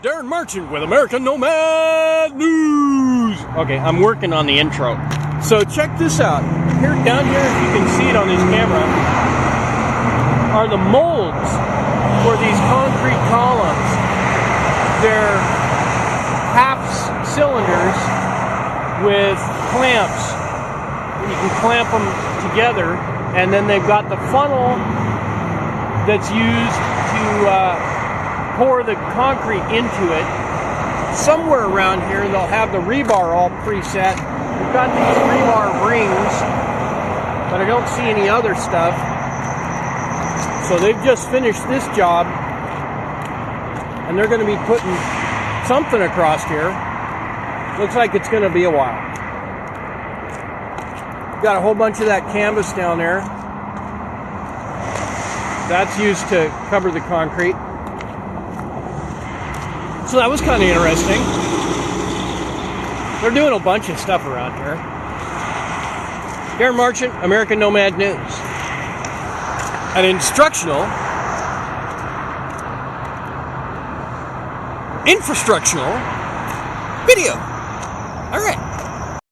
Darren Marchant with American Nomad News. Okay, I'm working on the intro. So check this out. Here, down here, if you can see it on this camera, are the molds for these concrete columns. They're half cylinders with clamps. You can clamp them together, and then they've got the funnel that's used to pour the concrete into it. Somewhere around here they'll have the rebar all preset. We've got these rebar rings, but I don't see any other stuff. So they've just finished this job, and they're going to be putting something across here. Looks like it's going to be a while. Got a whole bunch of that canvas down there. That's used to cover the concrete. So that was kind of interesting. They're doing a bunch of stuff around here. Darren Marchant, American Nomad News. An instructional, infrastructural video. All right.